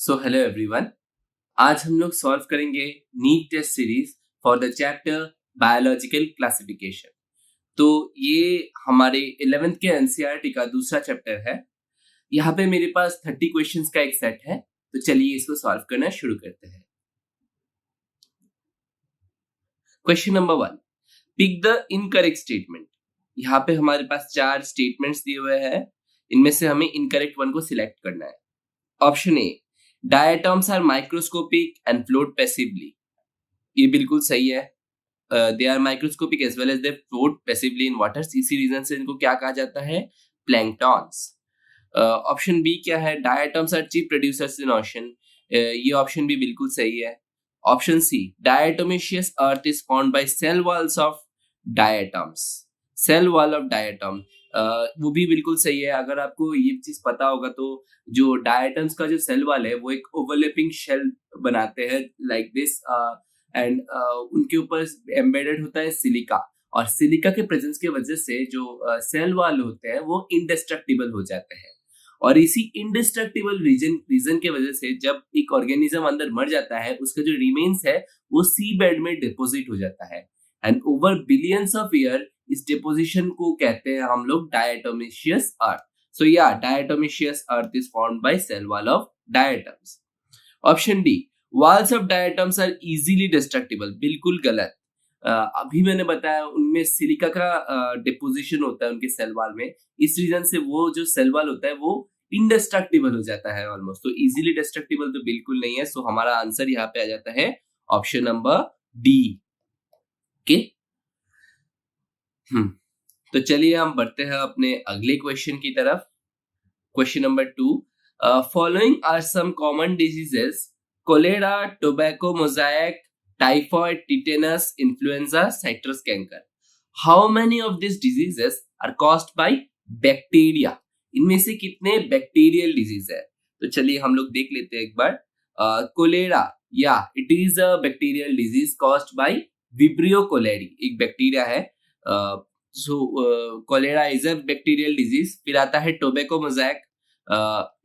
So hello everyone. आज हम लोग सॉल्व करेंगे NEET test series for the chapter biological classification. तो ये हमारे 11th के एनसीईआरटी का दूसरा चैप्टर है। यहाँ पे मेरे पास 30 क्वेश्चंस का एक सेट है, तो चलिए इसको सॉल्व करना शुरू करते हैं। Question number 1, pick the incorrect statement. यहाँ पे हमारे पास 4 स्टेटमेंट्स दिए हुए हैं, इनमें से हमें इनकरेक्ट वन को सिलेक्ट करना है। Option A, diatoms are microscopic and float passively. ये बिल्कुल सही है। They are microscopic as well as they float passively in water. इसी रीजन से इनको क्या कहा जाता है? प्लैंक्टॉन्स। ऑप्शन बी क्या है? Diatoms are cheap producers in ocean. ये ऑप्शन भी बिल्कुल सही है। Option C, diatomaceous earth is found by cell walls of diatoms. Cell wall of diatom, वो भी बिल्कुल सही है। अगर आपको ये चीज पता होगा तो जो डायटम्स का जो सेल वॉल है वो एक ओवरलैपिंग शेल बनाते हैं लाइक दिस, एंड उनके ऊपर एम्बेडेड होता है सिलिका, और सिलिका के प्रेजेंस की वजह से जो सेल वॉल होते हैं वो इंडेस्ट्रक्टिबल हो जाते हैं। और इसी इंडिस्ट्रक्टिबल रीजन के वजह से जब एक ऑर्गेनिज्म अंदर मर जाता है, उसका जो रिमेन्स है वो सी बेड में डिपोजिट हो जाता है, and over billions of year इस डिपोजिशन को कहते हैं हम लोग डायटोमेशियस अर्थ। सो या diatomaceous earth is found by cell wall of diatoms. Option D, walls of diatoms are easily destructible. बिल्कुल गलत। अभी मैंने बताया उनमें सिलिका का डिपोजिशन होता है उनके सेल वॉल में, इस रीजन से वो जो सेल वॉल होता है वो इंडेस्ट्रक्टिबल हो जाता है ऑलमोस्ट। तो इजीली डिस्ट्रक्टिबल तो बिल्कुल नहीं है। सो हमारा आंसर यहाँ पे आ जाता है ऑप्शन नंबर डी। ओके, तो चलिए हम बढ़ते हैं अपने अगले क्वेश्चन की तरफ। Question number 2, following are some common diseases: cholera, tobacco mosaic, typhoid, tetanus, influenza, citrus canker. How many of these diseases are caused by bacteria? इनमें से कितने बैक्टीरियल डिजीज है? तो चलिए हम लोग देख लेते हैं एक बार। Cholera, yeah it is a bacterial disease caused by Vibrio cholerae, एक बैक्टीरिया है। Cholera is a bacterial disease. फिर आता है tobacco mosaic.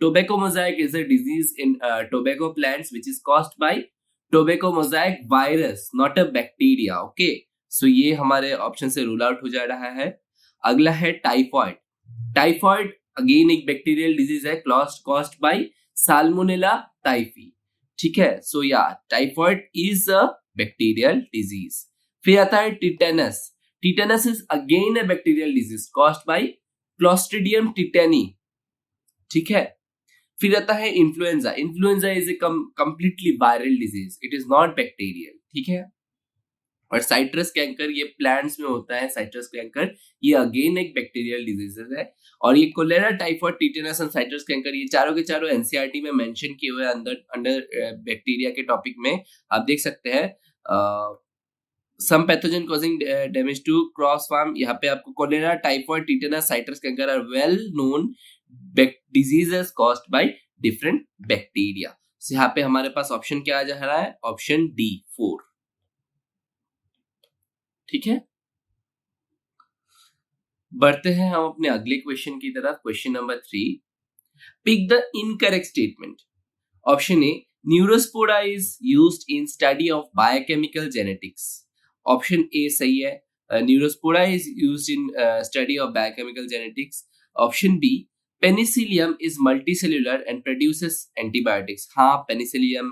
Tobacco mosaic is a disease in tobacco plants which is caused by tobacco mosaic virus, not a bacteria. Okay, so ये हमारे option से rule out हो जा रहा है। अगला है टाइफॉइड। टाइफॉइड अगेन एक बैक्टीरियल डिजीज है caused by साल्मोनेला टाइफी। ठीक है, so yeah typhoid is a bacterial disease. फिर आता है tetanus. Tetanus is again a bacterial disease caused by Clostridium tetani. ठीक है, फिर आता है influenza. Influenza is a completely viral disease, it is not bacterial. ठीक है, और साइट्रस कैंकर ये प्लांट्स में होता है। साइट्रस कैंकर ये अगेन एक बैक्टीरियल डिजीज है। और ये cholera, typhoid, tetanus and citrus canker ये चारों के चारों एनसीईआरटी में मेंशन किए हुए अंदर अंडर बैक्टीरिया के टॉपिक में आप देख सकते हैं। Some pathogen causing damage to cross farm, यहाँ पे आपको cholera, typhoid, tetanus, citrus canker are well known diseases caused by different bacteria. So, यहाँ पे हमारे पास ऑप्शन क्या आ जा रहा है? Option D 4। ठीक है, बढ़ते हैं हम अपने अगले क्वेश्चन की तरफ। Question number 3, pick the incorrect statement. Option A, Neurospora is used in study of biochemical genetics. Option A सही है, Neurospora is used in study of biochemical genetics. Option B, Penicillium is multicellular and produces antibiotics. हाँ, Penicillium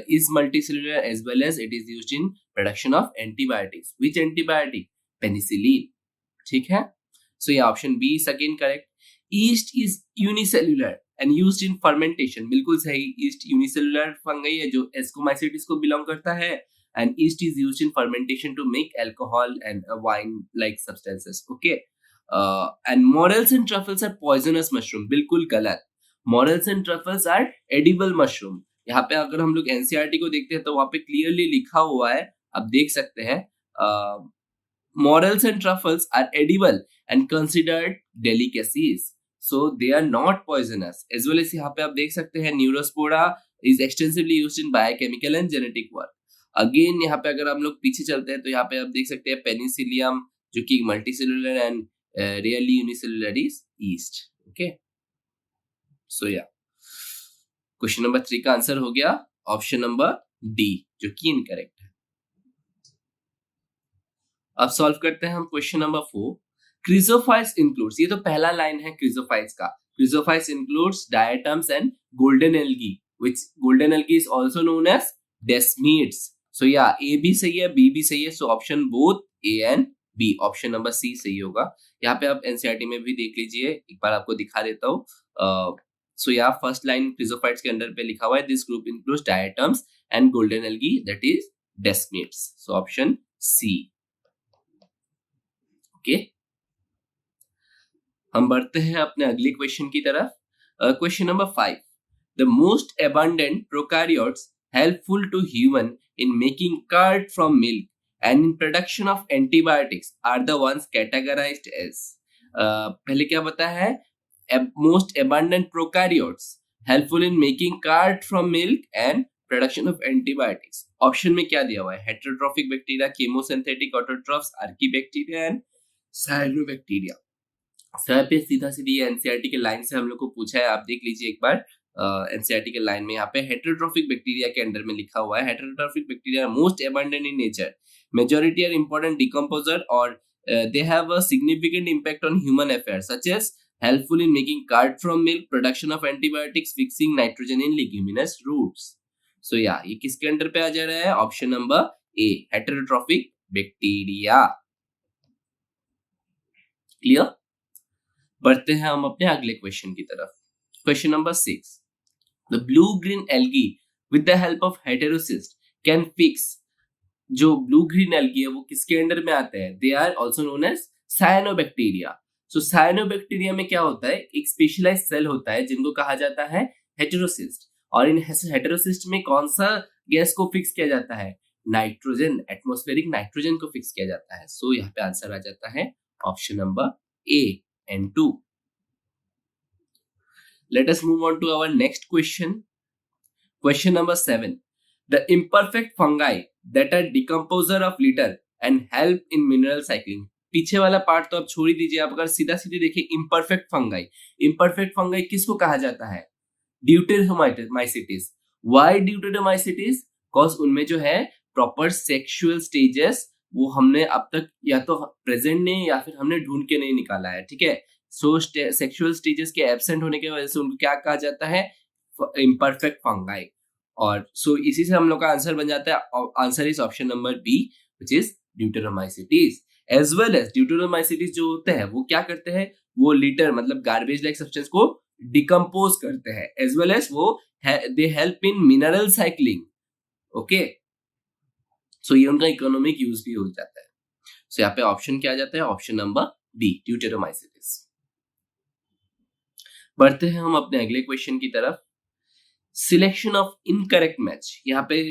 is multicellular as well as it is used in production of antibiotics. Which antibiotic? Penicillin. ठीक है, so ये option B is again correct. Yeast is unicellular and used in fermentation. बिल्कुल सही, yeast unicellular fungi है जो Ascomycetes को belong करता है, and yeast is used in fermentation to make alcohol and wine-like substances. Okay. And morels and truffles are poisonous mushroom. बिल्कुल गलत। Morels and truffles are edible mushroom. यहाँ पे अगर हम लोग एनसीईआरटी को देखते हैं तो वहां पे क्लियरली लिखा हुआ है, आप देख सकते हैं, morels and truffles are edible and considered delicacies, so they are not poisonous. As well as यहाँ पे आप देख सकते हैं Neurospora is extensively used in biochemical and genetic work. Again यहाँ पे अगर हम लोग पीछे चलते हैं तो यहाँ पे आप देख सकते हैं पेनिसिलियम जो कि multicellular and really unicellular is yeast. Okay, so yeah, question number 3 का आंसर हो गया ऑप्शन नंबर डी, जो कि इनकरेक्ट है। अब सॉल्व करते हैं हम क्वेश्चन नंबर 4। क्रिजोफाइट्स इंक्लूड्स, ये तो पहला लाइन है क्रिजोफाइट्स का। Chrysophytes includes diatoms and golden algae, which golden algae is also known as desmids. So या ए भी सही है, बी भी सही है, so option both A and B, option number C सही होगा। यहाँ पे आप एनसीईआरटी में भी देख लीजिए, एक बार आपको दिखा देता हूँ। सो या फर्स्ट लाइन क्रिजोफाइट्स के अंडर पे लिखा हुआ है this group includes diatoms and golden algae that is desmids, so option C. Okay, हम बढ़ते हैं अपने अगले क्वेश्चन की तरफ। Question number 5। The most abundant prokaryotes helpful to human in making curd from milk and in production of antibiotics are the ones categorized as. पहले क्या बताया है? Most abundant prokaryotes helpful in making curd from milk and production of antibiotics. Option में क्या दिया हुआ है? Heterotrophic bacteria, chemosynthetic autotrophs, archaebacteria and cyanobacteria. Sir पे सीधा सीधी एनसीईआरटी के लाइन से हम लोग को पूछा है, आप देख लीजिए एक बार। एनसीईआरटी के लाइन में यहाँ पे हेटेरोट्रॉफिक बैक्टीरिया के अंडर में लिखा हुआ है heterotrophic bacteria most abundant in nature, majority are important decomposer और they have a significant impact on human affairs such as helpful in making curd from milk, production of antibiotics, fixing nitrogen in leguminous roots. So yeah, ये किसके under पे आ जा रहा है? Option number A, heterotrophic bacteria. Clear? बढ़ते हैं हम अपने अगले क्वेश्चन की तरफ। Question number 6। The blue green algae with the help of heterocyst can fix. जो ब्लू ग्रीन एल्गी है वो किसके अंडर में आते हैं? They are also known as cyanobacteria. So cyanobacteria में क्या होता है? एक स्पेशलाइज्ड सेल होता है जिनको कहा जाता है हेटेरोसिस्ट, और इन हेटेरोसिस्ट में कौन सा गैस को फिक्स किया जाता है? नाइट्रोजन, एटमॉस्फेरिक नाइट्रोजन को फिक्स किया जाता है। सो यहाँ पे आंसर आ जाता है option number A and 2. Let us move on to our next question. Question number 7. The imperfect fungi that are decomposer of litter and help in mineral cycling. पीछे वाला पार्ट तो आप छोड़ ही दीजिए, आप अगर सीधा सीधे देखिए इम्परफेक्ट फंगाई, इम्परफेक्ट फंगाई किसको कहा जाता है? ड्यूटेरोमाइसिटीज। Why deuteromycetes? बिकॉज उनमें जो है प्रॉपर सेक्सुअल स्टेजेस वो हमने अब तक या तो प्रेजेंट नहीं या फिर हमने ढूंढ के नहीं निकाला है, ठीक है। सो सेक्सुअल स्टेजेस के एब्सेंट होने की वजह से उनको क्या कहा जाता है? Imperfect fungi. और सो इसी से हम लोग का आंसर बन जाता है, answer is option number B which is deuteromycetes. As well as deuteromycetes जो होते हैं वो क्या करते हैं? वो लिटर मतलब गार्बेज लाइक सब्सटेंस को डिकम्पोज करते हैं, एज वेल एज वो they help in mineral cycling. Okay, so ये उनका इकोनॉमिक यूज भी हो जाता है। सो यहाँ पे ऑप्शन क्या आ जाता है? Option number B, deuteromycetes. बढ़ते हैं हम अपने अगले क्वेश्चन की तरफ। Selection of incorrect match. यहाँ पे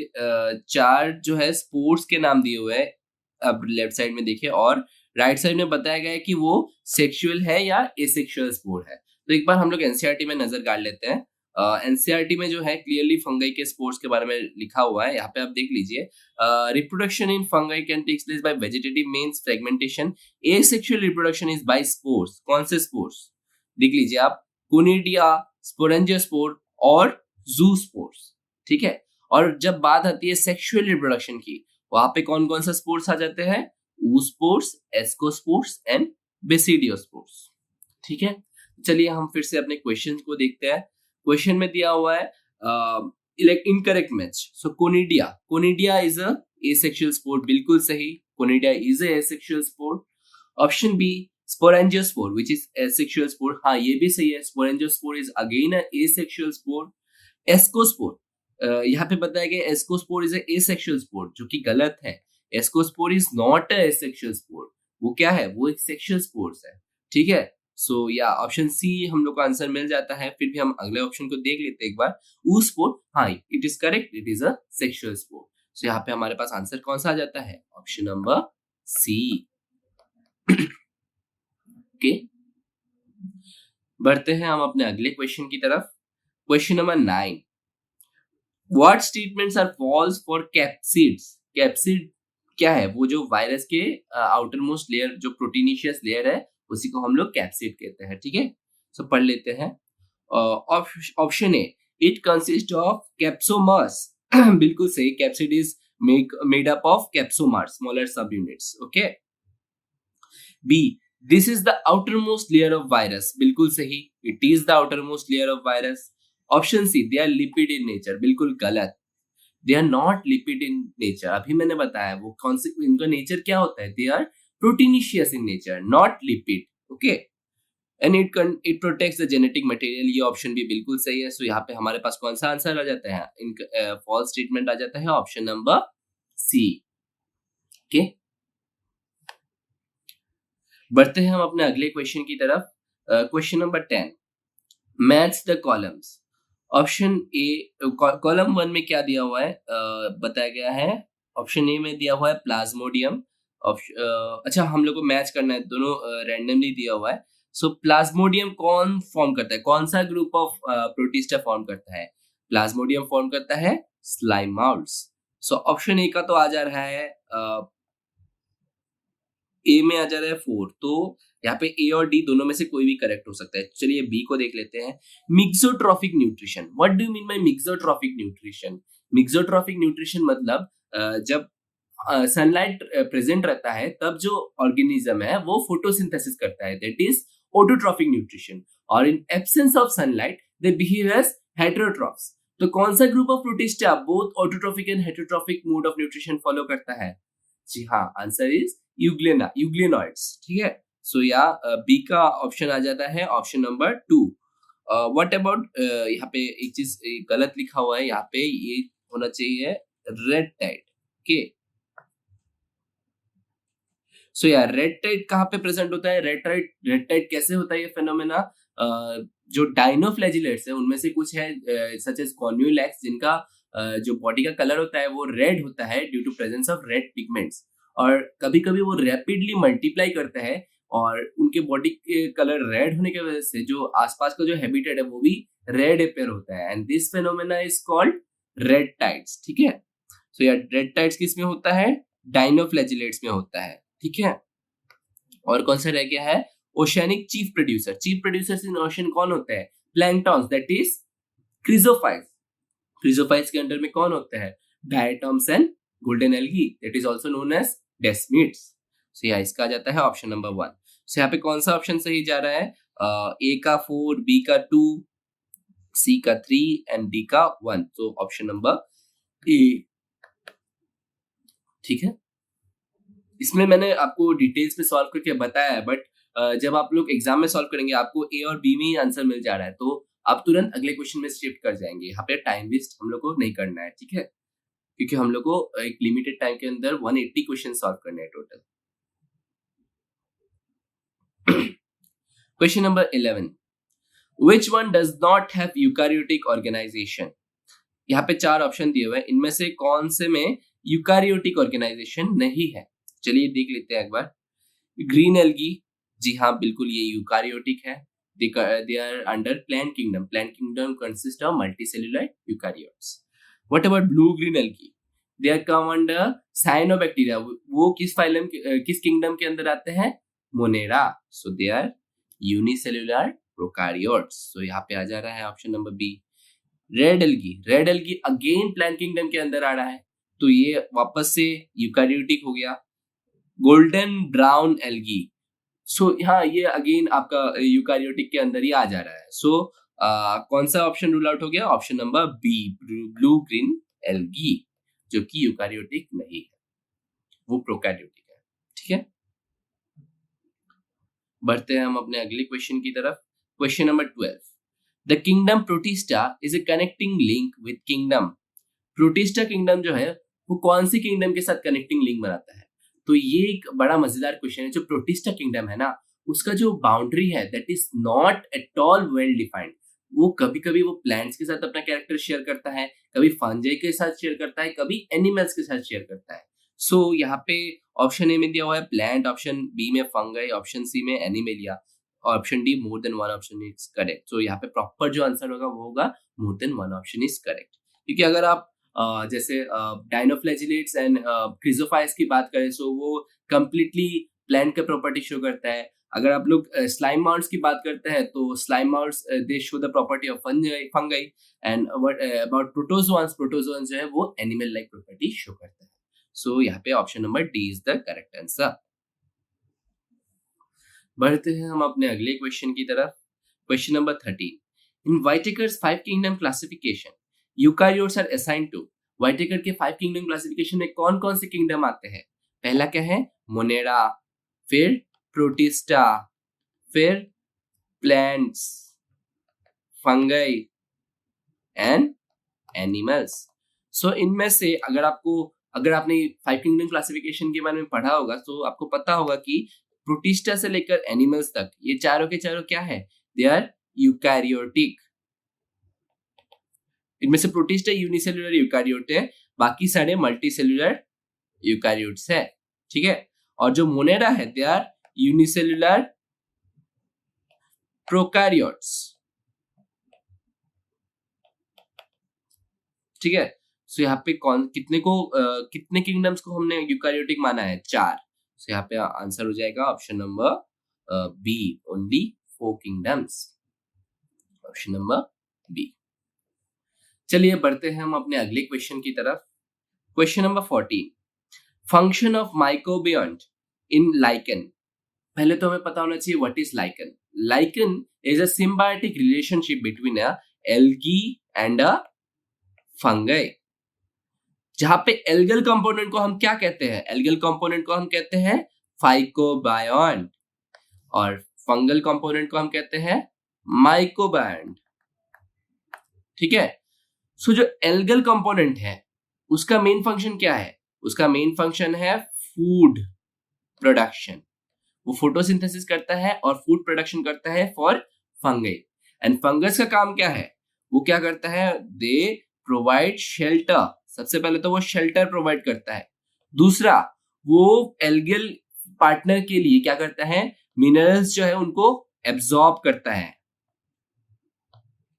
चार जो है स्पोर्ट्स के नाम दिए हुए हैं, अब लेफ्ट साइड में देखिए, और राइट साइड में बताया गया है कि वो सेक्सुअल है या एसेक्सुअल स्पोर्ट है। तो एक बार हम लोग एनसीईआरटी में नजर गाड़ लेते हैं। एनसीईआरटी में जो है क्लियरली फंगाई के स्पोर्ट्स के बारे में लिखा हुआ है, यहाँ पे आप देख लीजिए। Reproduction in fungi can takes place by vegetative means fragmentation, asexual reproduction is by spores. कौन से स्पोर्स देख लीजिए आप? कोनिडिया, स्पोरेंजियोस्पोर और ज़ूस्पोर्स, ठीक है। और जब बात आती है सेक्सुअल रिप्रोडक्शन की, वहां पे कौन कौन सा स्पोर्स आ जाते हैं? ऊस्पोर्स, एस्कोस्पोर्स एंड बेसिडियोस्पोर्स, ठीक है। चलिए हम फिर से अपने क्वेश्चन को देखते हैं। क्वेश्चन में दिया हुआ है incorrect match. So conidia is a asexual spore, बिल्कुल सही, conidia is a asexual spore. Option B sporangiospore which is asexual spore, हाँ ये भी सही है, sporangiospore is again a asexual spore. Ascospore, यहाँ पे बताया गया ascospore is a asexual spore, जो कि गलत है। Ascospore is not a asexual spore, वो क्या है? वो एक सेक्सुअल स्पोर्ट्स है, ठीक है। सो या ऑप्शन सी हम लोग को आंसर मिल जाता है। फिर भी हम अगले ऑप्शन को देख लेते हैं एक बार। ऊस्पोर्ट, हाँ it is correct, it is a sexual spore. So यहाँ पे हमारे पास आंसर कौन सा आ जाता है? ऑप्शन नंबर सी। ओके, बढ़ते हैं हम अपने अगले क्वेश्चन की तरफ। क्वेश्चन नंबर 9। What statements are false for capsids? Capsid क्या है? वो जो वायरस के आउटर मोस्ट लेयर, जो प्रोटीनिशियस लेयर है, उसी को हम लोग कैप्सिड कहते हैं, ठीक है। सो पढ़ लेते हैं। Option A, it consist of capsomers बिल्कुल सही, capsid is made up of capsomer smaller subunits. Okay. B, this is the outermost layer of virus, बिल्कुल सही, it is the outermost layer of virus. Option C, they are lipid in nature, बिल्कुल गलत, they are not lipid in nature. अभी मैंने बताया वो कौन से, इनका नेचर क्या होता है, they are proteinaceous in nature, not lipid. Okay. And it protects the genetic material, ये ऑप्शन भी बिल्कुल सही है। सो यहाँ पे हमारे पास कौन सा आंसर आ जाता है, इनका फॉल्स स्टेटमेंट आ जाता है ऑप्शन नंबर सी। ओके, बढ़ते हैं हम अपने अगले क्वेश्चन की तरफ। Question number 10, match the columns. Option A, column 1 में क्या दिया हुआ है, बताया गया है। ऑप्शन ए में दिया हुआ है प्लाज्मोडियम। अच्छा, हम लोग को मैच करना है, दोनों रैंडमली दिया हुआ है। सो प्लाज्मोडियम कौन फॉर्म करता है, कौन सा ग्रुप ऑफ प्रोटिस्टा फॉर्म करता है, प्लाज्मोडियम फॉर्म करता है स्लाइम माउल्ट्स। सो ऑप्शन ए का तो आ जा रहा है, ए में आ जा रहा है 4, तो यहाँ पे ए और डी दोनों में से कोई भी करेक्ट हो सकता है। चलिए बी को देख लेते हैं। Mixotrophic nutrition, what do you mean bye mixotrophic nutrition? Mixotrophic nutrition मतलब जब सनलाइट प्रेजेंट रहता है तब जो ऑर्गेनिज्म है वो फोटोसिंथेसिस करता है, दैट इज ऑटोट्रॉफिक न्यूट्रिशन। और in absence of sunlight they behave as heterotrophs. तो कौन सा group of protista both autotrophic and heterotrophic mode of nutrition follow करता है? जी हाँ, आंसर इज यूग्लेनॉइड्स। ठीक है, सो या बी का ऑप्शन आ जाता है ऑप्शन नंबर 2। व्हाट अबाउट, यहाँ पे एक चीज गलत लिखा हुआ है, यहाँ पे ये होना चाहिए रेड टाइड। ओके, सो यार रेड टाइड कहाँ पे प्रेजेंट होता है, रेड टाइड कैसे होता है ये फेनोमेना? जो डाइनोफ्लैजिलेट्स है उनमें से कुछ है सच एज कॉन्यूलैक्स, जिनका जो बॉडी का कलर होता है वो रेड होता है due to presence of red pigments. और कभी कभी वो रैपिडली मल्टीप्लाई करता है और उनके बॉडी के कलर रेड होने की वजह से जो आसपास का जो हैबिटेट है वो भी रेड अपेयर होता है, and this phenomena is called red tides. ठीक है, सो यार रेड टाइड्स किस में होता है, डाइनोफ्लैजिलेट्स में होता है। ठीक है, और कौन सा रह गया है, oceanic chief producer. Chief producers in ocean कौन होते हैं, planktons, that is chrysophytes. Chrysophytes के अंडर में कौन होते हैं, diatoms and golden algae, that is also known as desmids. So यहाँ इसका आ जाता है ऑप्शन नंबर 1। सो यहाँ पे कौन सा ऑप्शन सही जा रहा है, ए का 4, बी का 2, सी का 3 एंड डी का 1, तो ऑप्शन नंबर ए। ठीक है, इसमें मैंने आपको डिटेल्स में सॉल्व करके बताया है, बट जब आप लोग एग्जाम में सॉल्व करेंगे आपको ए और बी में ही आंसर मिल जा रहा है, तो आप तुरंत अगले क्वेश्चन में शिफ्ट कर जाएंगे। यहाँ पे टाइम वेस्ट हम लोग को नहीं करना है। ठीक है, क्योंकि हम लोग को एक लिमिटेड टाइम के अंदर 180 क्वेश्चन सॉल्व करने हैं total. Question number 11, which one does not have eukaryotic organisation? यहाँ पे 4 ऑप्शन दिए हुए हैं, इनमें से कौन से में यूकैरियोटिक ऑर्गेनाइजेशन नहीं है? चलिए देख लेते हैं एक बार। ग्रीन एल्गी, जी हाँ बिल्कुल ये यूकैरियोटिक है, they are under plant kingdom. Plant kingdom consist of multicellular eukaryotes. What about blue green algae? They are come under cyanobacteria. वो किस फाइलम किस किंगडम के अंदर आते हैं, Monera. So they are unicellular prokaryotes. So यहाँ पे आ जा रहा है option number B. Red algae again plant kingdom के अंदर आ रहा है, तो ये वापस से यूकैरियोटिक हो गया। गोल्डन ब्राउन एल्गी, सो हाँ ये अगेन आपका यूकैरियोटिक के अंदर ही आ जा रहा है। सो कौन सा ऑप्शन रूल आउट हो गया, option number B, blue green algae, जो कि यूकैरियोटिक नहीं है, वो प्रोकैरियोटिक है। ठीक है, बढ़ते हैं हम अपने अगले क्वेश्चन की तरफ। Question number 12, the kingdom protista is a connecting link with kingdom. Protista kingdom जो है वो कौन सी किंगडम के साथ कनेक्टिंग लिंक बनाता है? तो ये एक बड़ा मजेदार क्वेश्चन है। जो प्रोटिस्टा किंगडम है ना, उसका जो बाउंड्री है that is not at all well defined. वो कभी कभी वो प्लांट्स के साथ अपना कैरेक्टर शेयर करता है, कभी फंजाई के साथ शेयर करता है, कभी एनिमल्स के साथ शेयर करता है। सो यहाँ पे ऑप्शन ए में दिया हुआ है प्लांट, ऑप्शन बी में फंगाई, ऑप्शन सी में animalia, option D more than one option is correct. So यहाँ पे प्रॉपर जो आंसर होगा वो होगा more than one option is correct. क्योंकि अगर आप जैसे डाइनोफ्लैजिलेट्स एंड क्रिजोफाइट्स की बात करें, सो वो कंप्लीटली प्लांट का प्रॉपर्टी शो करता है। अगर आप लोग स्लाइम माउंट्स की बात करते हैं तो slime moulds they show the property of fungi and about protozoans जो है वो एनिमल लाइक प्रॉपर्टी शो करता है। सो यहाँ पे option number D is the correct answer. बढ़ते हैं हम अपने अगले क्वेश्चन की तरफ। Question number 13, in Whittaker's 5 kingdom classification eukaryotes are assigned to. Whittaker के 5 किंगडम क्लासिफिकेशन में कौन कौन से किंगडम आते हैं? पहला क्या है? मोनेरा, फिर प्रोटिस्टा, फिर प्लांट्स, फंगाई एंड एनिमल्स। सो इनमें से अगर आपने 5 किंगडम क्लासिफिकेशन के बारे में पढ़ा होगा तो आपको पता होगा कि प्रोटिस्टा से लेकर एनिमल्स तक ये चारों के चारों क्या है? They are eukaryotic. इनमें से प्रोटिस्टा यूनिसेलुलर यूकैरियोट है, बाकी सारे मल्टीसेलुलर यूकैरियोट्स है। ठीक है, और जो मोनेरा है दे आर यूनिसेलुलर प्रोकैरियोट्स। ठीक है, सो यहाँ पे कितने किंगडम्स को हमने यूकैरियोटिक माना है? 4। सो यहाँ पे आंसर हो जाएगा option number B, only 4 kingdoms. Option number B. चलिए बढ़ते हैं हम अपने अगले क्वेश्चन की तरफ। Question number 14, function of mycobiont in lichen. पहले तो हमें पता होना चाहिए what is lichen. Lichen is a symbiotic relationship between a algae and a fungi. जहां पे एल्गल कंपोनेंट को हम क्या कहते हैं? एल्गल कंपोनेंट को हम कहते हैं फाइकोबायोन्ट और फंगल कंपोनेंट को हम कहते हैं माइकोबायोन्ट। ठीक है, सो जो एल्गल कंपोनेंट है उसका मेन फंक्शन क्या है? उसका मेन फंक्शन है फूड प्रोडक्शन। वो फोटोसिंथेसिस करता है और फूड प्रोडक्शन करता है फॉर फंगाई। एंड फंगस का काम क्या है? वो क्या करता है? They provide shelter. सबसे पहले तो वो शेल्टर प्रोवाइड करता है। दूसरा, वो एल्गल पार्टनर के लिए क्या करता है? मिनरल्स जो है उनको एब्जॉर्ब करता है,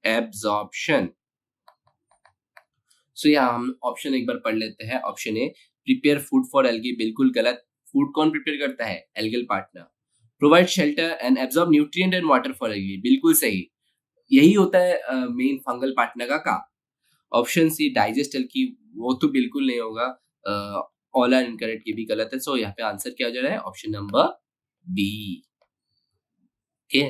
एब्जॉर्प्शन। सो यहाँ हम ऑप्शन एक बार पढ़ लेते हैं। Option A, prepare food for algae, बिल्कुल गलत। फूड कौन प्रिपेयर करता है? Algal partner. Provide shelter and absorb nutrient and water for algae, बिल्कुल सही। यही होता है मेन फंगल पार्टनर का काम। ऑप्शन सी, डाइजेस्ट एल्गी, वो तो बिल्कुल नहीं होगा। ऑल आर इनकरेक्ट, ये भी गलत है। सो यहाँ पे आंसर क्या हो जा रहा है? Option number B. Okay,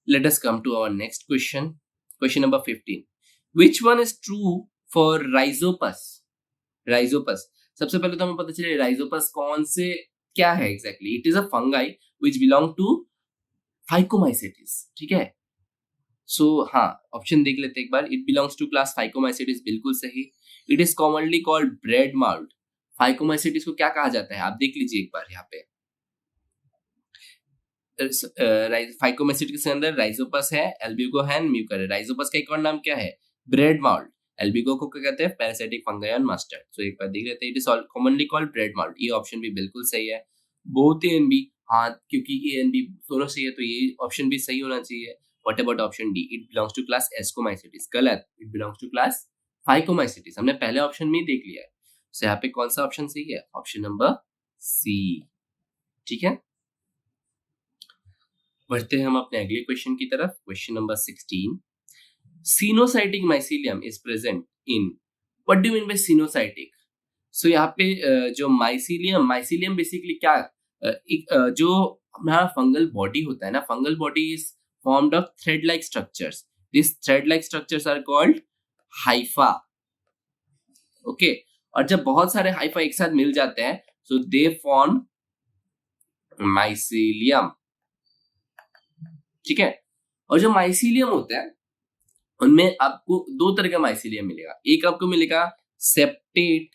let us come to our next question. Question number 15, which one is true for rhizopus? Rhizopus, सबसे पहले तो हमें पता चले rhizopus कौन से क्या है exactly? It is a fungi which belong to Phycomycetes। ठीक है, सो हाँ, ऑप्शन देख लेते हैं एक बार। It belongs to class phycomycetes, बिल्कुल सही। It is commonly called bread mould. Phycomycetes को क्या कहा जाता है? आप देख लीजिए एक बार यहाँ पे। फाइकोमाइसेटिस के अंदर राइजोपस है, एल्ब्यूको है, म्यूकर है। राइजोपस का एक और नाम क्या है? Bread mould. एल्ब्यूको को क्या कहते हैं? Parasitic fungi on mustard. So एक बार देख लेते हैं। It is commonly called bread mould. ये ऑप्शन भी बिल्कुल सही है। बोथ ए एंड बी, हाँ, क्योंकि ए एंड बी दोनों सही है तो ये ऑप्शन भी सही होना चाहिए। What about option D? It belongs to class ascomycetes, गलत। It belongs to class phycomycetes, हमने पहले ऑप्शन में ही देख लिया है। सो यहाँ पे कौन सा ऑप्शन सही है? Option number C. ठीक है, बढ़ते हैं हम अपने अगले क्वेश्चन की तरफ। Question number 16, coenocytic mycelium is present in. What do you mean by coenocytic? So यहाँ पे जो माइसीलियम बेसिकली क्या, जो हमारा फंगल बॉडी होता है ना, fungal body is formed of thread like structures. This thread like structures are called hyphae. Okay, और जब बहुत सारे हाइफा एक साथ मिल जाते हैं सो दे फॉर्म माइसीलियम। ठीक है, और जो माइसीलियम होता है उनमें आपको दो तरह का माइसीलियम मिलेगा। एक आपको मिलेगा सेप्टेट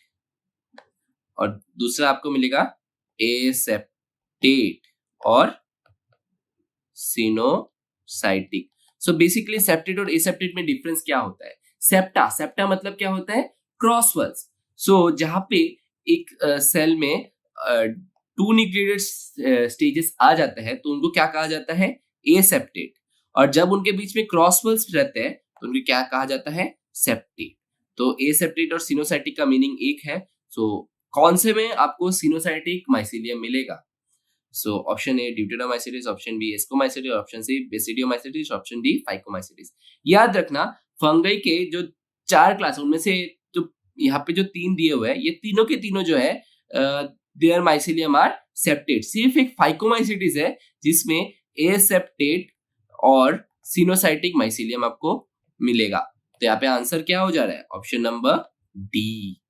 और दूसरा आपको मिलेगा एसेप्टेट और सिनोसाइटिक। सो बेसिकली सेप्टेट और एसेप्टेट में डिफरेंस क्या होता है? सेप्टा मतलब क्या होता है? क्रॉसवर्ड्स। सो जहां पे एक सेल में 2 न्यूक्लियोटाइड स्टेजेस आ जाते हैं तो उनको क्या कहा जाता है? एसेप्टेट। और जब उनके बीच में क्रॉसवर्ड्स रहते हैं तो उनको क्या कहा जाता है? सेप्टेट। तो एसेप्टेट और सिनोसाइटिक का मीनिंग एक है। सो कौन से में आपको सिनोसाइटिक माइसीलियम मिलेगा? So option A deuteromycetes, option B ascomycetes, option C basidiomycetes, option D phycomycetes. याद रखना फंगई के जो 4 क्लास उनमें से जो यहाँ पे जो 3 दिए हुए हैं, ये तीनों के तीनों जो है देयर माइसिलियम आर सेप्टेट। सिर्फ एक फाइकोमाइसिटिस है जिसमें एसेप्टेट और सिनोसाइटिक माइसिलियम आपको मिलेगा। तो यहाँ पे आंसर क्या हो जा रहा है? Option number D,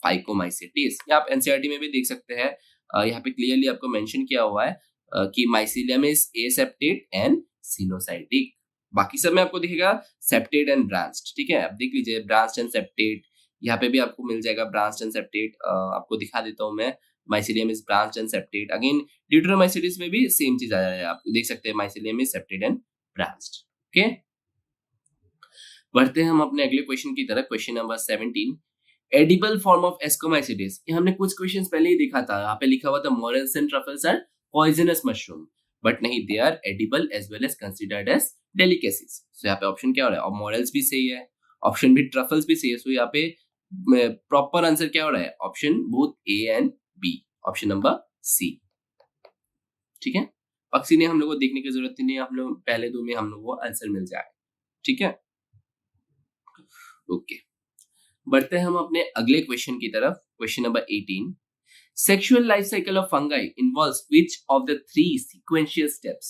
phycomycetes. आप एनसीईआरटी में भी देख सकते हैं, यहाँ पे क्लियरली आपको मेंशन किया हुआ है कि mycelium is aseptate and coenocytic. बाकी सब में आपको दिखेगा सेप्टेट एंड ब्रांच्ड। ठीक है, अब देख लीजिए ब्रांच्ड एंड सेप्टेट, यहाँ पे भी आपको मिल जाएगा ब्रांच्ड एंड सेप्टेट। आपको दिखा देता हूँ मैं, mycelium is branched and septate. Again deuteromycetes में भी सेम चीज आ रहा है, आप देख सकते हैं mycelium is septate and branched. Okay, बढ़ते हैं हम अपने अगले क्वेश्चन की तरफ। Question number 17, edible form of ascomycetes. ये हमने कुछ क्वेश्चंस पहले ही देखा था, यहाँ पे लिखा हुआ था morels and truffles are poisonous mushroom, but नहीं, they are edible as well as considered as delicacies. So यहाँ पे ऑप्शन क्या हो रहा है? और मोरेल्स भी सही है, ऑप्शन भी ट्रफल्स भी सही है। सो यहाँ पे प्रॉपर आंसर क्या हो रहा है? Option both A and B, option number C. ठीक है, पक्षी ने हम लोग को देखने की जरूरत ही नहीं है, हम लोग पहले दो में हम लोग को आंसर मिल जाए। ठीक है, ओके, बढ़ते हैं हम अपने अगले क्वेश्चन की तरफ। Question number 18, sexual life cycle of fungi involves which of the 3 sequential steps.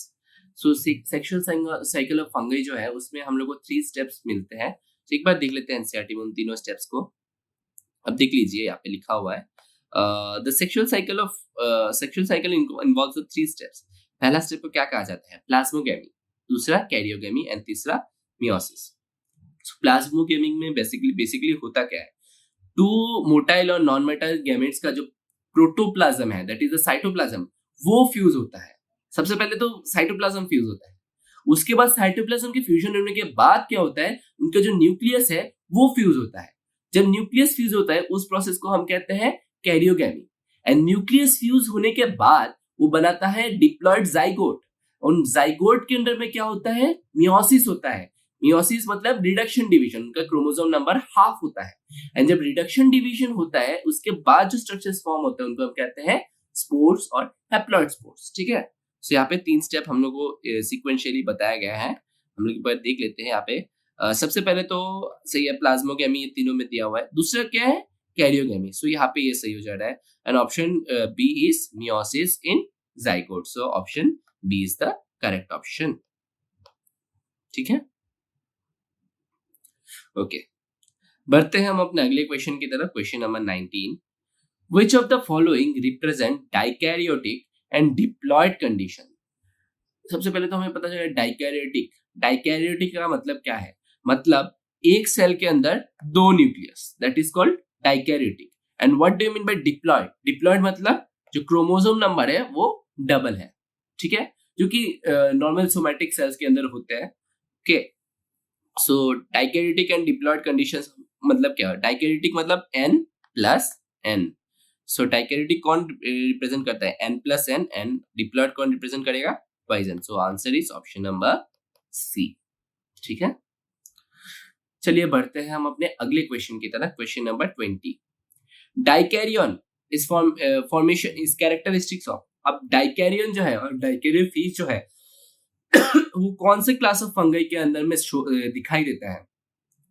So sexual cycle of fungi जो है उसमें हम लोग को 3 स्टेप्स मिलते हैं। तो एक बार देख लेते हैं एनसीईआरटी में उन तीनों स्टेप्स को। अब देख लीजिए, यहाँ पे लिखा हुआ है the sexual cycle involves the 3 steps. पहला स्टेप को क्या कहा जाता है? प्लाज्मोगेमी, दूसरा कैरियोगेमी एंड तीसरा मियोसिस। प्लाज्मोगेमी में बेसिकली होता क्या है? 2 मोटाइल और नॉन मोटाइल गैमेट्स का जो प्रोटोप्लाज्म है, दैट इज द साइटोप्लाज्म, वो फ्यूज होता है। सबसे पहले तो साइटोप्लाज्म फ्यूज होता है, उसके बाद साइटोप्लाज्म के फ्यूजन होने के बाद क्या होता है? उनका जो न्यूक्लियस है वो फ्यूज होता है। जब न्यूक्लियस फ्यूज होता है उस प्रोसेस को हम कहते हैं कैरियोगेमी। एंड न्यूक्लियस फ्यूज होने के बाद वो बनाता है डिप्लॉयड जाइगोट। और जाइगोट के अंदर में क्या होता है? मियोसिस होता है। मियोसिस मतलब रिडक्शन डिवीजन, उनका क्रोमोसोम नंबर हाफ होता है। एंड जब रिडक्शन डिवीजन होता है उसके बाद जो स्ट्रक्चर्स फॉर्म होते हैं उनको हम कहते हैं स्पोर्स और हैप्लॉइड स्पोर्स। ठीक है, सो यहाँ पे 3 स्टेप हम लोग को सीक्वेंशियली बताया गया है। हम लोग एक बार देख लेते हैं। यहाँ पे सबसे पहले तो सही है प्लाज्मोगेमी, ये तीनों में दिया हुआ है। दूसरा क्या है? कैरियोगेमी। सो यहाँ पे ये सही हो जा रहा है। And option B is meiosis in zygote. So option B is the correct option. ठीक है, ओके, बढ़ते हैं हम अपने अगले क्वेश्चन की तरफ। Question number 19, which of the following represent dikaryotic and diploid condition। सबसे पहले तो हमें पता चला डाइकैरियोटिक। डाइकैरियोटिक का मतलब क्या है? मतलब एक सेल के अंदर 2 nucleus, that is called dikaryotic. And what do you mean by diploid? Diploid मतलब जो क्रोमोसोम नंबर है वो डबल है। ठीक है, जो कि नॉर्मल सोमैटिक सेल्स के अंदर होते हैं। Okay, so dikaryotic and diploid conditions मतलब क्या है? डाइकैरियोटिक मतलब n+n। सो डाइकैरियोटिक कौन रिप्रेजेंट करता है? n+n। एंड डिप्लॉयड कौन रिप्रेजेंट करेगा? Poison. So answer is option number C. ठीक है, चलिए बढ़ते हैं हम अपने अगले क्वेश्चन की तरफ। Question number 20, dikaryon is formation is characteristics of. अब डाइकैरियन जो है और डाइकैरियोफेज जो है वो कौन से क्लास ऑफ फंगाई के अंदर में दिखाई देता है?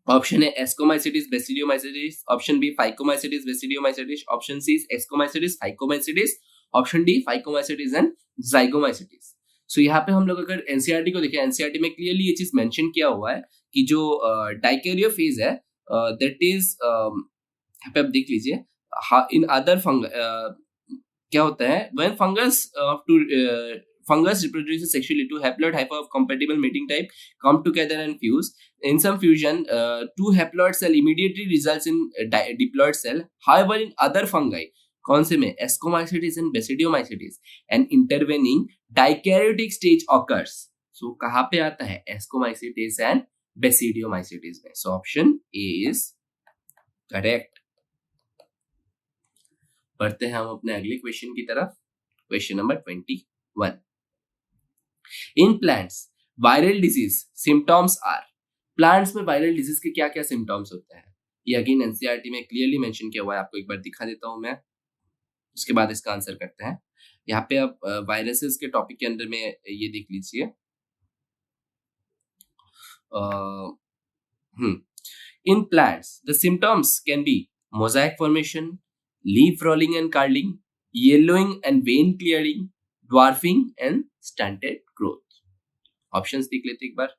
Option A ascomycetes basidiomycetes, option B phycomycetes basidiomycetes, option C ascomycetes phycomycetes, option D phycomycetes and zygomycetes. So यहाँ पे हम लोग अगर एनसीईआरटी को देखें, एनसीईआरटी में क्लियरली ये चीज मेंशन किया हुआ है कि जो डाइकैरियोफेज है दैट इज, यहाँ पे आप देख लीजिए, इन अदर क्या होता है? When fungus reproduces sexually, two haploid hypha of compatible mating type come together and fuse. In some fusion, 2 haploid cell immediately results in diploid cell. However, in other fungi, कौन से में? Ascomycetes and Basidiomycetes, an intervening dikaryotic stage occurs. So कहाँ पे आता है? Ascomycetes and Basidiomycetes में. So option A is correct. बढ़ते हैं हम अपने अगले क्वेश्चन की तरफ। Question number 21, in plants viral disease symptoms are. Plants में वायरल डिजीज के क्या क्या सिम्टम्स होते हैं? ये अगेन एनसीईआरटी में क्लियरली मेंशन किया हुआ है, आपको एक बार दिखा देता हूं मैं, उसके बाद इसका आंसर करते हैं। यहाँ पे आप वायरसेस के टॉपिक के अंदर में ये देख लीजिए। In plants, the symptoms can be mosaic formation, leaf rolling and curling, yellowing and vein clearing, dwarfing and stunted growth. Options देख लेते एक बार।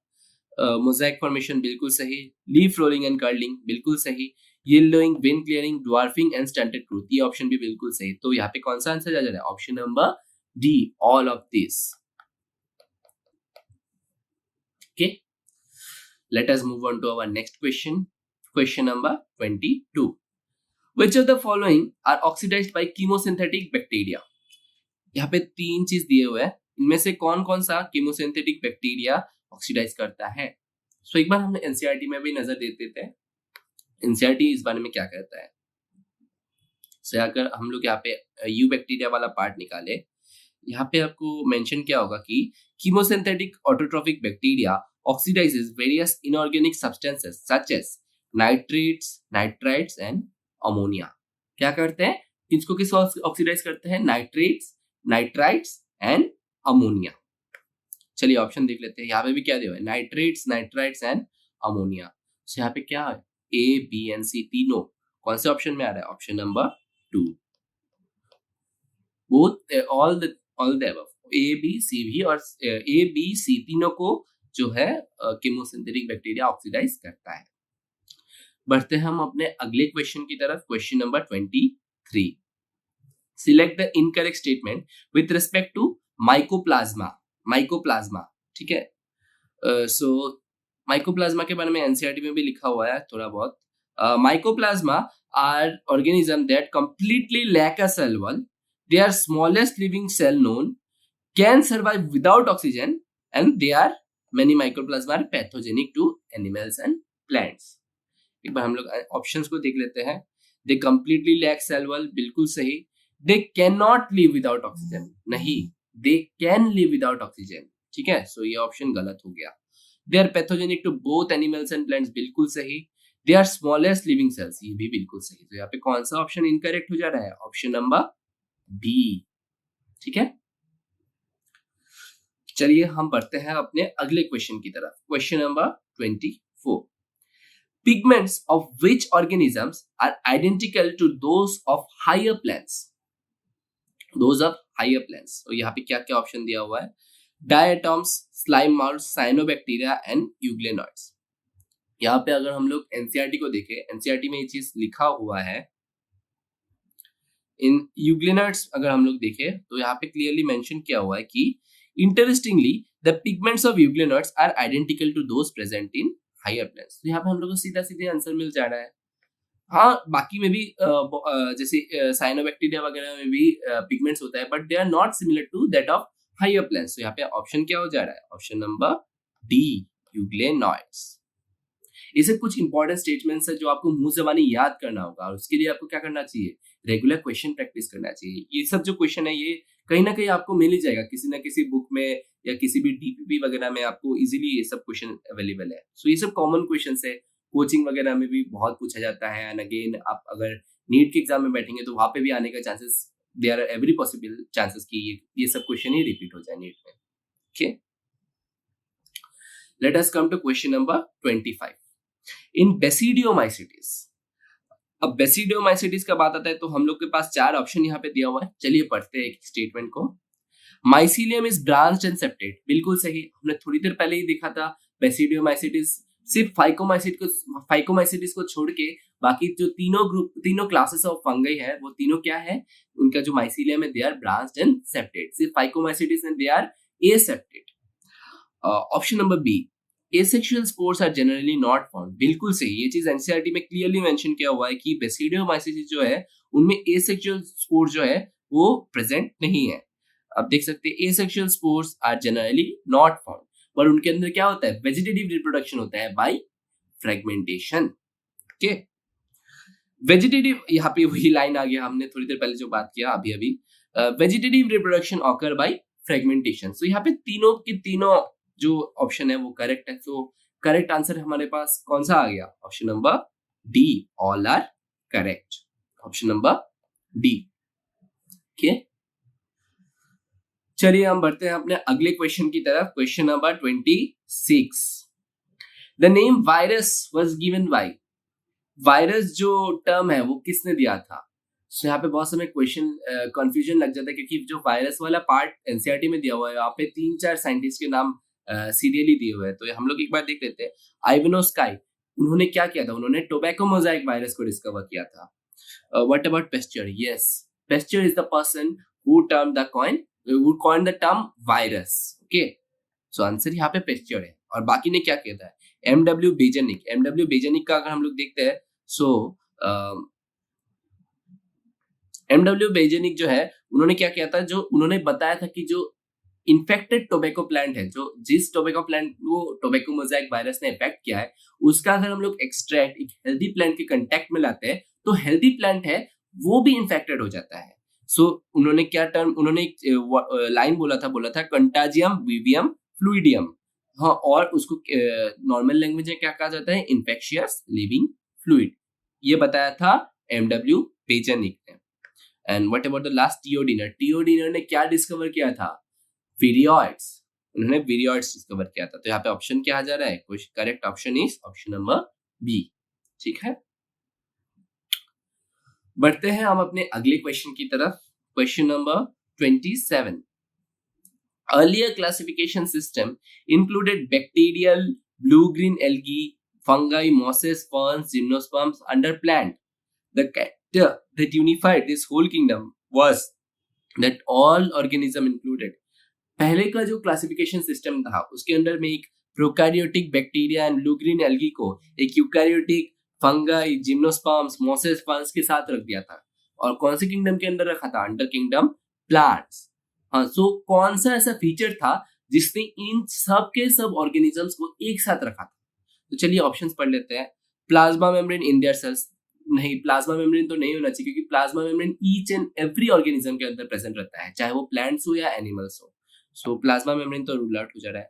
मोजाइक फॉर्मेशन बिल्कुल सही, लीफ रोलिंग एंड कर्लिंग बिल्कुल सही, yellowing, when clearing, dwarfing and stunted growth, ये option भी बिल्कुल सही। तो यहाँ पे कौन सा आंसर आ जा रहा है? Option number D, all of this. Okay, let us move on to our next question. Question number 22. Which of the following are oxidized by chemosynthetic bacteria? यहाँ पे तीन चीज दिए हुए हैं, इनमें से कौन कौन सा कीमोसिंथेटिक बैक्टीरिया ऑक्सीडाइज करता है? सो एक बार हमने एनसीईआरटी में भी नजर देते थे, एनसीईआरटी इस बारे में क्या कहता है। सो अगर हम लोग यहाँ पे यू बैक्टीरिया वाला पार्ट निकाले, यहाँ पे आपको मेंशन क्या होगा कि chemosynthetic autotrophic bacteria oxidizes various inorganic substances such as nitrates, nitrites and ammonia. क्या करते हैं? किसको किस ऑक्सीडाइज करते हैं? Nitrates, nitrites and ammonia. चलिए ऑप्शन देख लेते हैं। यहाँ पे भी क्या दिया हुआ है? Nitrates, nitrites and ammonia. तो यहाँ पे क्या है? ए, बी एंड सी तीनों कौन से ऑप्शन में आ रहा है? Option number 2, both all the above, A B C भी, और ए बी सी तीनों को जो है कीमोसिंथेटिक बैक्टीरिया ऑक्सीडाइज करता है। बढ़ते हैं हम अपने अगले क्वेश्चन की तरफ। Question number 23, select the incorrect statement with respect to mycoplasma. Mycoplasma, ठीक है। सो माइकोप्लाज्मा के बारे में एनसीईआरटी में भी लिखा हुआ है थोड़ा बहुत। Mycoplasma are organism that completely lack a cell wall, they are smallest living cell known, can survive without oxygen and they are many mycoplasma are pathogenic to animals and plants. एक बार हम लोग ऑप्शंस को देख लेते हैं। They completely lack cell wall, बिल्कुल सही। They cannot live without oxygen, नहीं, they can live without oxygen, ठीक है। सो ये ऑप्शन गलत हो गया। They are pathogenic to both animals and plants, बिल्कुल सही। They are smallest living cells, ये भी बिल्कुल सही। तो यहाँ पे कौन सा ऑप्शन इनकरेक्ट हो जा रहा है? ऑप्शन नंबर बी, ठीक है। चलिए हम बढ़ते हैं अपने अगले क्वेश्चन की तरफ। Question number 24, pigments of which organisms are identical to those of higher plants? Those of higher plants. तो यहाँ पे क्या क्या ऑप्शन दिया हुआ है? Diatoms, slime moulds, cyanobacteria and euglenoids. यहाँ पे अगर हम लोग एनसीईआरटी को देखें, एनसीईआरटी में ये चीज लिखा हुआ है। इन यूग्लेनॉइड्स अगर हम लोग देखें तो यहाँ पे क्लियरली मेंशन किया हुआ है कि Interestingly, the pigments of euglenoids are identical to those present in higher plants. तो यहाँ पे हम लोग को सीधा सीधे आंसर मिल जा रहा है। हाँ, बाकी में भी जैसे साइनोबैक्टीरिया वगैरह में भी पिगमेंट्स होता है, but they are not similar to that of higher plants. तो यहाँ पे ऑप्शन क्या हो जा रहा है? Option number D, euglenoids. ये सब कुछ इंपॉर्टेंट स्टेटमेंट्स है जो आपको मुंह ज़बानी याद करना होगा, और उसके लिए आपको क्या करना चाहिए? रेगुलर क्वेश्चन प्रैक्टिस करना चाहिए। ये सब जो क्वेश्चन है ये कहीं ना कहीं आपको मिल ही जाएगा किसी ना किसी बुक में या किसी भी डीपीपी वगैरह में, आपको इजीली ये सब क्वेश्चन अवेलेबल है। सो ये सब कॉमन क्वेश्चन है, कोचिंग वगैरह में भी बहुत पूछा जाता है। एंड अगेन आप अगर नीट के एग्जाम में बैठेंगे तो वहां पे भी आने का chances, there are every possible chances कि ये सब क्वेश्चन ही रिपीट हो जाए नीट में। Okay, let us come to question number 25। In basidiomycetes, अब बेसिडियोमाइसिटिस का बात आता है तो हम लोग के पास 4 ऑप्शन यहाँ पे दिया हुआ है। चलिए पढ़ते हैं एक स्टेटमेंट को। Mycelium is branched and septate, बिल्कुल सही। हमने थोड़ी देर पहले ही देखा था बेसिडियोमाइसिटिस सिर्फ फाइकोमाइसिटिस को छोड़ के बाकी जो तीनों क्लासेस ऑफ फंगाई है वो तीनों क्या है? उनका जो माइसीलियम है they are branched and septate. सिर्फ phycomycetes and they are aseptate. Option number B, asexual spores are generally not found, बिल्कुल सही। ये चीज एनसीईआरटी में क्लियरली मेंशन किया हुआ है कि बेसिडियोमाइसिटिस जो है उनमें एसेक्सुअल स्पोर्स जो है वो प्रेजेंट नहीं है। आप देख सकते हैं asexual spores are generally not found, पर उनके अंदर क्या होता है? वेजिटेटिव रिप्रोडक्शन होता है बाय फ्रेगमेंटेशन। ओके, वेजिटेटिव, यहाँ पे वही लाइन आ गया हमने थोड़ी देर पहले जो बात किया अभी vegetative reproduction occur by fragmentation. So यहाँ पे तीनों के तीनों जो ऑप्शन है वो करेक्ट है। तो करेक्ट आंसर हमारे पास कौन सा आ गया? Option number D, all are correct. Option number D. Okay, चलिए हम बढ़ते हैं अपने अगले क्वेश्चन की तरफ। Question number 26। The name virus was given by. Virus जो टर्म है वो किसने दिया था? सो यहाँ पे बहुत समय क्वेश्चन कंफ्यूजन लग जाता है, क्योंकि जो वायरस वाला पार्ट एनसीईआरटी में दिया हुआ है, यहाँ पे 3-4 साइंटिस्ट के नाम सीरियली दिए हुए हैं। तो हम लोग एक बार देख लेते हैं। आइवानोस्काई, उन्होंने क्या किया था? उन्होंने टोबैको मोजाइक वायरस को डिस्कवर किया था। What about pasture? Yes, pasture is the person who coined the term virus. Okay, so answer यहाँ पे पेस्चर है। और बाकी ने क्या किया था? एमडब्ल्यू बेजेनिक। एमडब्ल्यू बेजेनिक का अगर हम लोग देखते हैं, सो एमडब्ल्यू बेजेनिक जो है, उन्होंने क्या किया था? जो उन्होंने बताया था कि जो इन्फेक्टेड टोबैको प्लांट है, जो जिस टोबैको प्लांट को टोबैको मोजाइक वायरस ने इफेक्ट किया है, उसका अगर हम लोग एक्सट्रैक्ट एक हेल्दी प्लांट के कांटेक्ट में लाते हैं, तो हेल्दी प्लांट है वो भी इन्फेक्टेड हो जाता है। सो उन्होंने क्या टर्म, उन्होंने एक लाइन बोला था कंटाजियम विवियम फ्लूइडियम। हाँ, और उसको नॉर्मल लैंग्वेज में क्या कहा जाता है? Infectious living fluid. ये बताया था एमडब्ल्यू बेजेनिक ने। And what about the last Diener? Diener ने क्या डिस्कवर किया था? विरियोइड्स। उन्होंने विरियोइड्स डिस्कवर किया था। तो यहाँ पे ऑप्शन क्या आ जा रहा है? Correct option is option number B. ठीक है, बढ़ते हैं हम अपने अगले क्वेश्चन की तरफ। Question number 27। Earlier classification system included bacterial, blue-green algae, fungi, mosses, ferns, gymnosperms under plant. The character that unified this whole kingdom was that all organism included. पहले का जो क्लासिफिकेशन सिस्टम था, उसके अंदर में एक prokaryotic bacteria and blue green algae को एक eukaryotic fungi, gymnosperms, Moses, ferns के साथ रख दिया था। और कौन से किंगडम के अंदर रखा था? Under kingdom plants. हाँ, सो कौन सा ऐसा फीचर था जिसने इन सब के सब ऑर्गेनिजम्स को एक साथ रखा था? तो चलिए ऑप्शंस पढ़ लेते हैं। Plasma membrane in their cells. नहीं, प्लाज्मा मेम्ब्रेन तो नहीं होना चाहिए, क्योंकि plasma membrane each and every organism के अंदर प्रेजेंट रहता है, चाहे वो प्लांट्स हो या एनिमल्स हो। सो प्लाज्मा मेम्ब्रेन तो रूल आउट हो जा रहा है।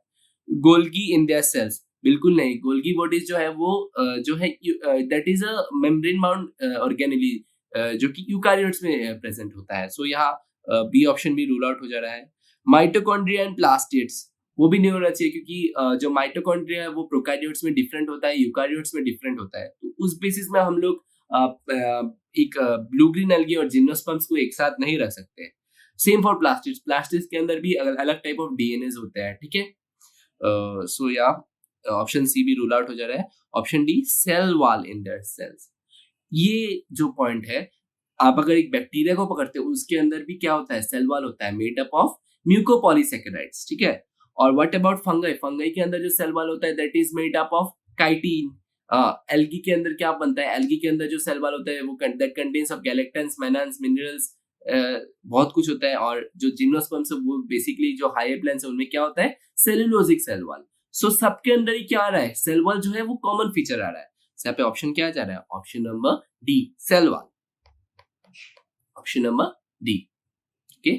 गोल्गी इन देयर सेल्स, बिल्कुल नहीं। गोल्गी बॉडीज जो है वो जो है that is a membrane bound organelle, जो कि यूकैरियोट्स में प्रेजेंट होता है। सो यहाँ बी ऑप्शन भी रूल आउट हो जा रहा है। माइटोकॉन्ड्रिया एंड प्लास्टिड्स, वो भी नहीं होना चाहिए, क्योंकि जो माइटोकॉन्ड्रिया है वो प्रोकैरियोट्स में डिफरेंट होता है, यूकैरियोट्स में डिफरेंट होता है। तो उस बेसिस में हम लोग एक ब्लू ग्रीन एल्गी और जिम्नोस्पर्म्स को एक साथ नहीं रख सकते। Same for plastids. प्लास्टिड्स के अंदर भी अलग टाइप ऑफ डीएनएज होते हैं। ठीक है, सो या ऑप्शन सी भी रूल आउट हो जा रहा है। Option D, cell wall in their cells. ये जो पॉइंट है, आप अगर एक बैक्टीरिया को पकड़ते हो, उसके अंदर भी क्या होता है? सेल वॉल होता है, मेड अप ऑफ म्यूकोपॉलीसैकेराइड्स। ठीक है, और व्हाट अबाउट फंगाई? फंगाई के अंदर जो सेल वॉल होता है, that is made up of chitin. Algae के अंदर क्या बनता है? एल्गी के अंदर जो सेल वॉल होता है वो that contains of galactans, mannans, minerals, बहुत कुछ होता है। और जो जिम्नोस्पर्म्स है वो बेसिकली जो हायर प्लांट्स है उनमें क्या होता है? Cellulosic cell wall. सो सबके अंदर ही क्या आ रहा है? सेल वॉल जो है वो कॉमन फीचर आ रहा है। यहाँ पे ऑप्शन क्या जा रहा है? Option number D, cell wall. Option number D. Okay,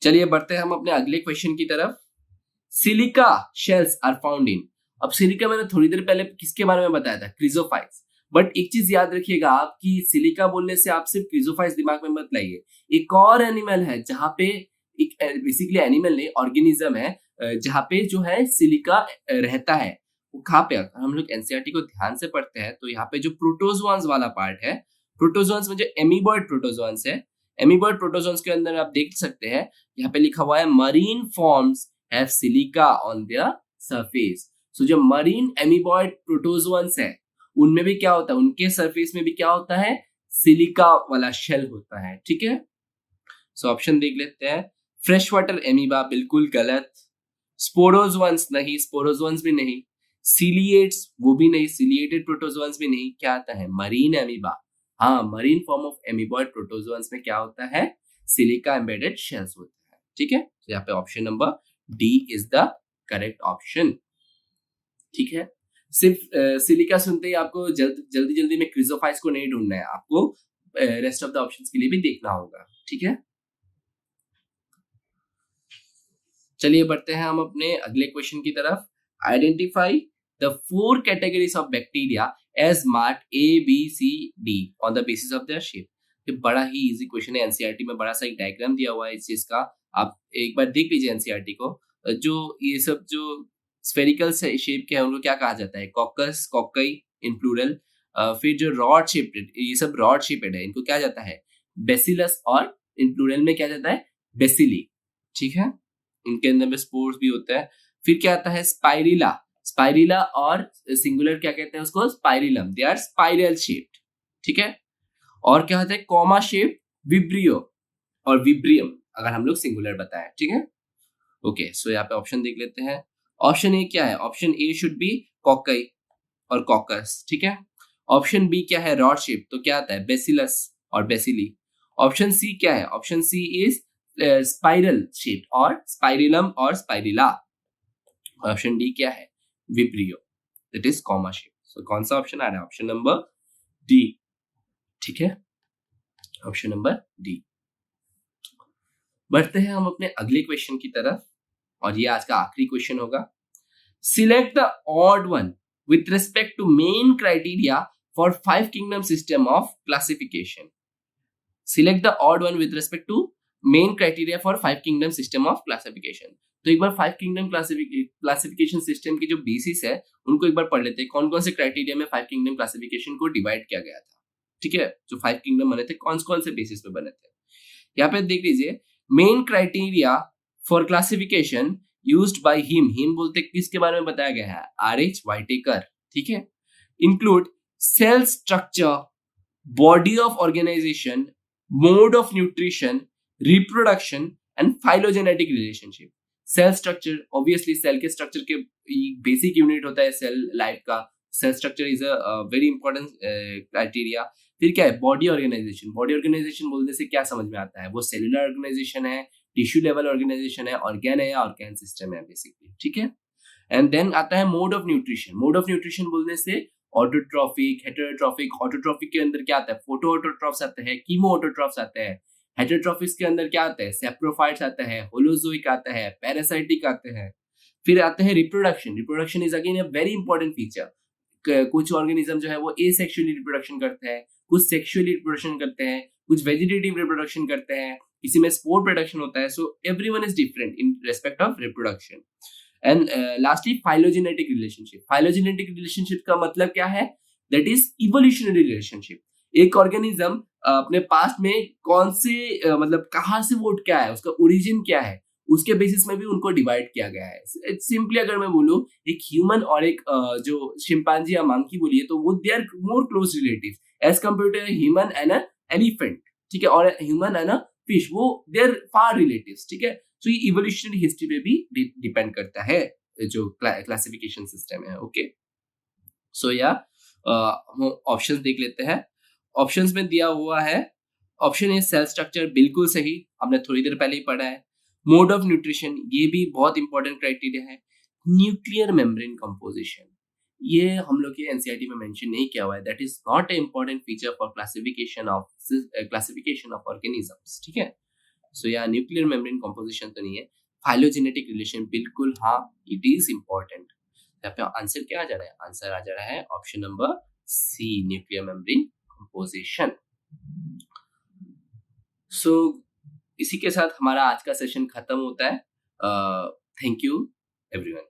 चलिए बढ़ते हैं हम अपने अगले क्वेश्चन की तरफ। Silica shells are found in. अब सिलिका मैंने थोड़ी देर पहले किसके बारे में बताया था? क्रिजोफाइट्स। बट एक चीज याद रखिएगा आप, कि सिलिका बोलने से आप सिर्फ क्रिजोफाइट्स दिमाग में मत लाइए। एक और एनिमल है जहां पे, एक बेसिकली एनिमल नहीं, ऑर्गेनिज्म है जहां पे जो है सिलिका रहता है। वो कहाँ पे? हम लोग एनसीईआरटी को ध्यान से पढ़ते हैं तो यहाँ पे जो प्रोटोजोआंस वाला पार्ट है, प्रोटोजोआंस में जो एमीबॉयड प्रोटोजोआंस है, एमीबॉयड प्रोटोजोआंस के अंदर आप देख सकते हैं यहाँ पे लिखा हुआ है marine forms have silica on their surface. So जो मरीन एमीबॉयड प्रोटोजोआंस है उनमें भी क्या होता है? उनके सरफेस में भी क्या होता है? सिलिका वाला शेल होता है। ठीक है, सो ऑप्शन देख लेते हैं। फ्रेश वाटर एमीबा, बिल्कुल गलत। स्पोरोजोआंस नहीं, स्पोरोजोआंस भी नहीं। सीलिएट्स, वो भी नहीं। सीलिएटेड प्रोटोजोआंस भी नहीं। क्या आता है? Marine amoeba. हाँ, मरीन फॉर्म ऑफ एमीबॉयड प्रोटोजोआंस में क्या होता है? सिलिका एम्बेडेड शेल्स होता है। ठीक है, तो यहाँ पे option number D is the correct option. ठीक है, सिर्फ सिलिका सुनते ही आपको जल्दी में क्रिजोफाइट्स को नहीं ढूंढना है, आपको रेस्ट ऑफ द ऑप्शंस के लिए भी देखना होगा। ठीक है, चलिए बढ़ते हैं हम अपने अगले क्वेश्चन की तरफ। Identify the 4 categories of bacteria as marked A, B, C, D on the basis of their shape. ये बड़ा ही इजी क्वेश्चन है, एनसीईआरटी में बड़ा सा एक डायग्राम दिया हुआ है इस चीज का, आप एक बार देख लीजिए एनसीईआरटी को। जो ये सब जो स्फेरिकल शेप के हैं उनको क्या कहा जाता है, कॉकस, कॉकई इन प्लूरल। फिर जो रॉड शेपेड, ये सब रॉड शेपेड है, इनको क्या जाता है, बेसिलस, और इन प्लूरल में क्या जाता है, बेसिली, ठीक है। इनके अंदर में स्पोर्स भी होता है। फिर क्या आता है, स्पाइरिला, स्पाइरिला और सिंगुलर क्या कहते हैं उसको, spirillum, they are spiral shaped, ठीक है। और क्या होता है, कॉमा शेप, विब्रियो और विब्रियम, अगर हम लोग सिंगुलर बताएं, ठीक है। ओके, सो यहाँ पे ऑप्शन देख लेते हैं। ऑप्शन ए क्या है, ऑप्शन ए शुड बी कॉकई और कॉकस, ठीक है। ऑप्शन बी क्या है, रॉड शेप, तो क्या आता है, बेसिलस और बेसिली। ऑप्शन सी क्या है, option C is spiral shape और स्पाइरिलम और स्पाइरिला। ऑप्शन डी क्या है, vibrio, that is comma shape. So कौन सा ऑप्शन आ रहा है, ऑप्शन नंबर डी, ठीक है, ऑप्शन नंबर डी। बढ़ते हैं हम अपने अगले क्वेश्चन की तरफ, और ये आज का आखिरी क्वेश्चन होगा। Select the odd one with respect to main criteria for 5 kingdom system of classification. Select the odd one with respect to main criteria for 5 kingdom system of classification. तो एक बार 5 किंगडम क्लासिफिकेशन सिस्टम की जो basis है उनको एक बार पढ़ लेते हैं, कौन कौन से क्राइटेरिया में 5 किंगडम क्लासिफिकेशन को डिवाइड किया गया था, ठीक है। जो 5 किंगडम बने थे कौन कौन से बेसिस पे बने थे, यहाँ पे देख लीजिए। Main criteria for classification used by him बोलते किसके बारे में बताया गया है, आर.एच. व्हाइटेकर, ठीक है। Include cell structure, body of organisation, mode of nutrition, reproduction and phylogenetic relationship. Cell structure, obviously cell के स्ट्रक्चर के बेसिक यूनिट होता है सेल लाइफ का, cell structure is a very important criteria. फिर क्या है, बॉडी ऑर्गेनाइजेशन, बॉडी ऑर्गेनाइजेशन बोलने से क्या समझ में आता है, वो सेलुलर ऑर्गेनाइजेशन है, टिश्यू लेवल ऑर्गेनाइजेशन है, ऑर्गेन है या ऑर्गेन सिस्टम है बेसिकली, ठीक है। एंड देन आता है mode of nutrition. Mode of nutrition बोलने से ऑटोट्रॉफिक, हेटेरोट्रॉफिक, ऑटोट्रॉफिक के अंदर क्या आता है, फोटो ऑटोट्रॉफ्स आते हैं, कीमो ऑटोट्रॉफ्स आते हैं। हेटेरोट्रॉफिक्स के अंदर क्या आता है, सेप्रोफाइट्स आता है, होलोजोइक आता है, पैरासाइटिक आते हैं। फिर आते हैं reproduction. Reproduction is again a very important feature. कुछ ऑर्गेनिज्म जो है वो एसेक्सुअली रिप्रोडक्शन करते हैं, कुछ सेक्सुअली रिप्रोडक्शन करते हैं, कुछ वेजिटेटिव रिप्रोडक्शन करते हैं, किसी में स्पोर प्रोडक्शन होता है। So everyone is different in respect of reproduction. And lastly phylogenetic relationship. Phylogenetic relationship का मतलब क्या है, दैट इज इवोल्यूशनरी रिलेशनशिप। एक ऑर्गेनिज्म अपने पास्ट में कौन से मतलब कहाँ से वोट क्या है, उसका ओरिजिन क्या है, उसके बेसिस में भी उनको डिवाइड किया गया है। सिंपली अगर मैं बोलूं, एक ह्यूमन और एक जो शिंपांजी या मंकी बोलिए तो वो they are more close relatives as compare to human and a elephant, ठीक है, और ह्यूमन एंड अ फिश, वो दे आर फार रिलेटिव्स, ठीक है। तो ये इवोल्यूशनरी हिस्ट्री पे भी डिपेंड करता है जो क्लासिफिकेशन सिस्टम है, ओके। सो या हम ऑप्शंस देख लेते हैं। ऑप्शंस में दिया हुआ है, ऑप्शन ए सेल स्ट्रक्चर, बिल्कुल सही, आपने थोड़ी देर पहले ही पढ़ा है। मोड ऑफ न्यूट्रिशन, ये भी बहुत इंपॉर्टेंट क्राइटेरिया है। न्यूक्लियर मेम्ब्रेन कंपोजिशन, ये हम लोग के एनसीईआरटी में मेंशन नहीं किया हुआ है, that is not a important feature for classification of organisms, ठीक है। सो या न्यूक्लियर मेम्ब्रेन कंपोजिशन तो नहीं है। फाइलोजेनेटिक रिलेशन, बिल्कुल हाँ, इट इज इंपॉर्टेंट। यहाँ पे आंसर क्या आ जा रहा है, आंसर आ जा रहा है option number C, nuclear membrane composition. So इसी के साथ हमारा आज का सेशन खत्म होता है। Thank you everyone.